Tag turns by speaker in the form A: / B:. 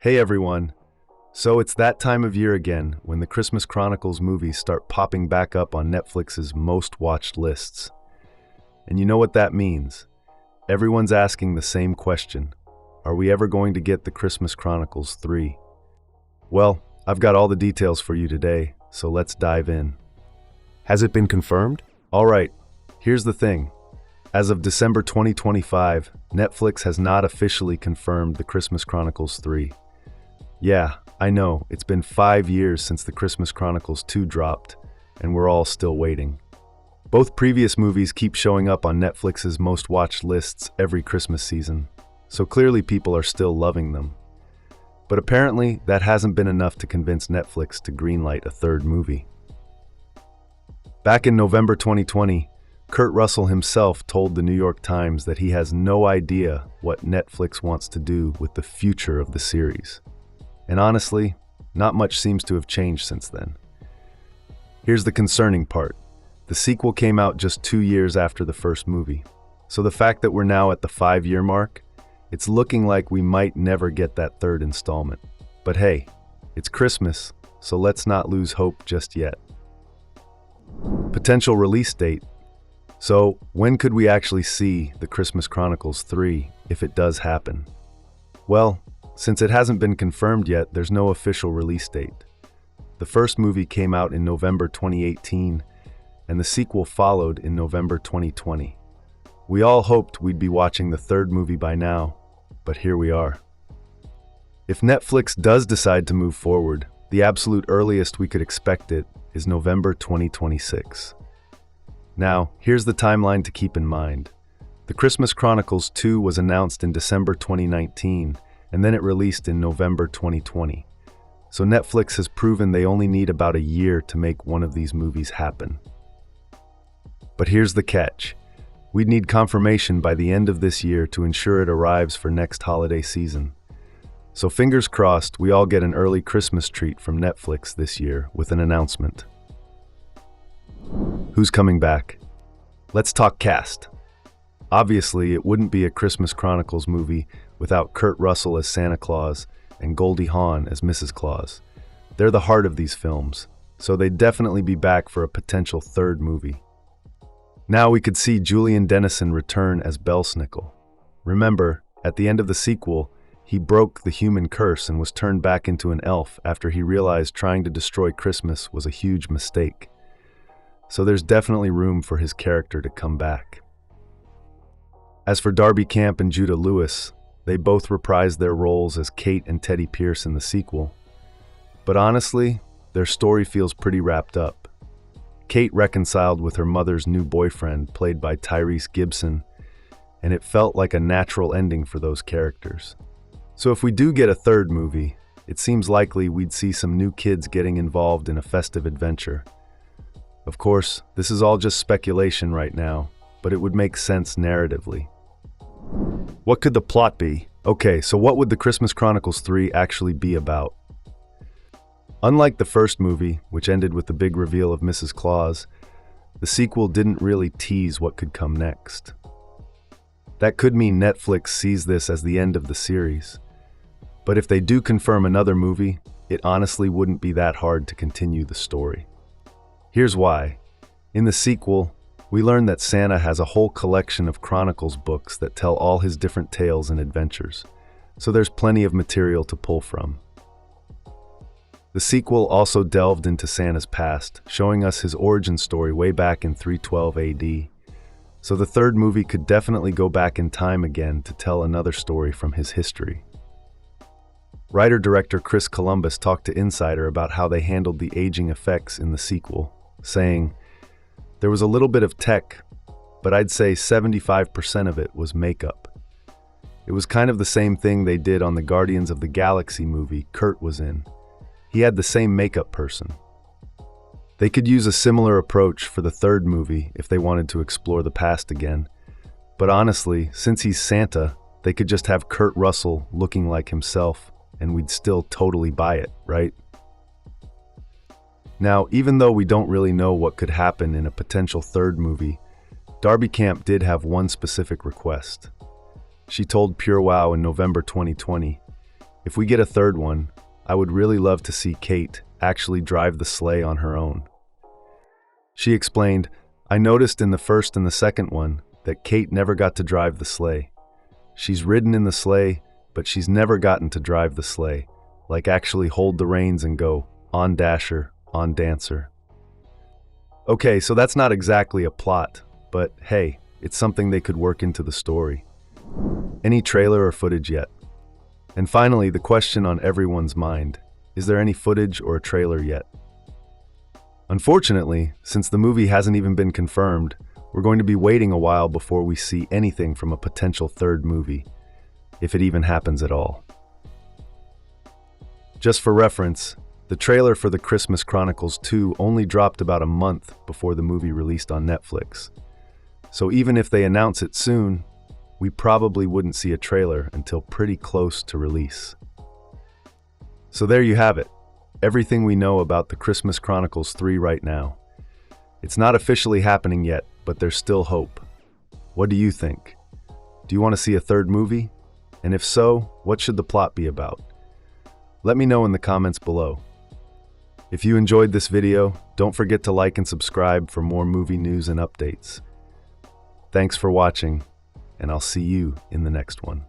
A: Hey everyone! So it's that time of year again when the Christmas Chronicles movies start popping back up on Netflix's most watched lists. And you know what that means? Everyone's asking the same question. Are we ever going to get the Christmas Chronicles 3? Well, I've got all the details for you today, so let's dive in. Has it been confirmed? Alright, here's the thing. As of December 2025, Netflix has not officially confirmed the Christmas Chronicles 3. Yeah, I know, it's been 5 years since the Christmas Chronicles 2 dropped, and we're all still waiting. Both previous movies keep showing up on Netflix's most watched lists every Christmas season, so clearly people are still loving them. But apparently, that hasn't been enough to convince Netflix to greenlight a third movie. Back in November 2020, Kurt Russell himself told the New York Times that he has no idea what Netflix wants to do with the future of the series. And honestly, not much seems to have changed since then. Here's the concerning part. The sequel came out just 2 years after the first movie. So the fact that we're now at the 5-year mark, it's looking like we might never get that third installment. But hey, it's Christmas, so let's not lose hope just yet. Potential release date. So when could we actually see the Christmas Chronicles 3 if it does happen? Well, since it hasn't been confirmed yet, there's no official release date. The first movie came out in November 2018, and the sequel followed in November 2020. We all hoped we'd be watching the third movie by now, but here we are. If Netflix does decide to move forward, the absolute earliest we could expect it is November 2026. Now, here's the timeline to keep in mind. The Christmas Chronicles 2 was announced in December 2019, and then it released in November 2020. So Netflix has proven they only need about a year to make one of these movies happen. But here's the catch. We'd need confirmation by the end of this year to ensure it arrives for next holiday season. So fingers crossed, we all get an early Christmas treat from Netflix this year with an announcement. Who's coming back? Let's talk cast. Obviously, it wouldn't be a Christmas Chronicles movie without Kurt Russell as Santa Claus and Goldie Hawn as Mrs. Claus. They're the heart of these films, so they'd definitely be back for a potential third movie. Now we could see Julian Dennison return as Belsnickel. Remember, at the end of the sequel, he broke the human curse and was turned back into an elf after he realized trying to destroy Christmas was a huge mistake. So there's definitely room for his character to come back. As for Darby Camp and Judah Lewis, they both reprised their roles as Kate and Teddy Pierce in the sequel. But honestly, their story feels pretty wrapped up. Kate reconciled with her mother's new boyfriend, played by Tyrese Gibson, and it felt like a natural ending for those characters. So if we do get a third movie, it seems likely we'd see some new kids getting involved in a festive adventure. Of course, this is all just speculation right now, but it would make sense narratively. What could the plot be? Okay, so what would the Christmas Chronicles 3 actually be about? Unlike the first movie, which ended with the big reveal of Mrs. Claus, the sequel didn't really tease what could come next. That could mean Netflix sees this as the end of the series. But if they do confirm another movie, it honestly wouldn't be that hard to continue the story. Here's why. In the sequel, we learn that Santa has a whole collection of Chronicles books that tell all his different tales and adventures, so there's plenty of material to pull from. The sequel also delved into Santa's past, showing us his origin story way back in 312 AD, so the third movie could definitely go back in time again to tell another story from his history. Writer-director Chris Columbus talked to Insider about how they handled the aging effects in the sequel, saying, "There was a little bit of tech, but I'd say 75% of it was makeup. It was kind of the same thing they did on the Guardians of the Galaxy movie Kurt was in. He had the same makeup person. They could use a similar approach for the third movie if they wanted to explore the past again. But honestly, since he's Santa, they could just have Kurt Russell looking like himself, and we'd still totally buy it, right?" Now, even though we don't really know what could happen in a potential third movie, Darby Camp did have one specific request. She told Pure Wow in November 2020, If we get a third one, I would really love to see Kate actually drive the sleigh on her own. She explained, I noticed in the first and the second one that Kate never got to drive the sleigh. She's ridden in the sleigh, but she's never gotten to drive the sleigh, like actually hold the reins and go, on Dasher, on Dancer. Okay, so that's not exactly a plot, but hey, it's something they could work into the story. Any trailer or footage yet? And finally, the question on everyone's mind, is there any footage or a trailer yet? Unfortunately, since the movie hasn't even been confirmed, we're going to be waiting a while before we see anything from a potential third movie, if it even happens at all. Just for reference, the trailer for the Christmas Chronicles 2 only dropped about a month before the movie released on Netflix. So even if they announce it soon, we probably wouldn't see a trailer until pretty close to release. So there you have it, everything we know about the Christmas Chronicles 3 right now. It's not officially happening yet, but there's still hope. What do you think? Do you want to see a third movie? And if so, what should the plot be about? Let me know in the comments below. If you enjoyed this video, don't forget to like and subscribe for more movie news and updates. Thanks for watching, and I'll see you in the next one.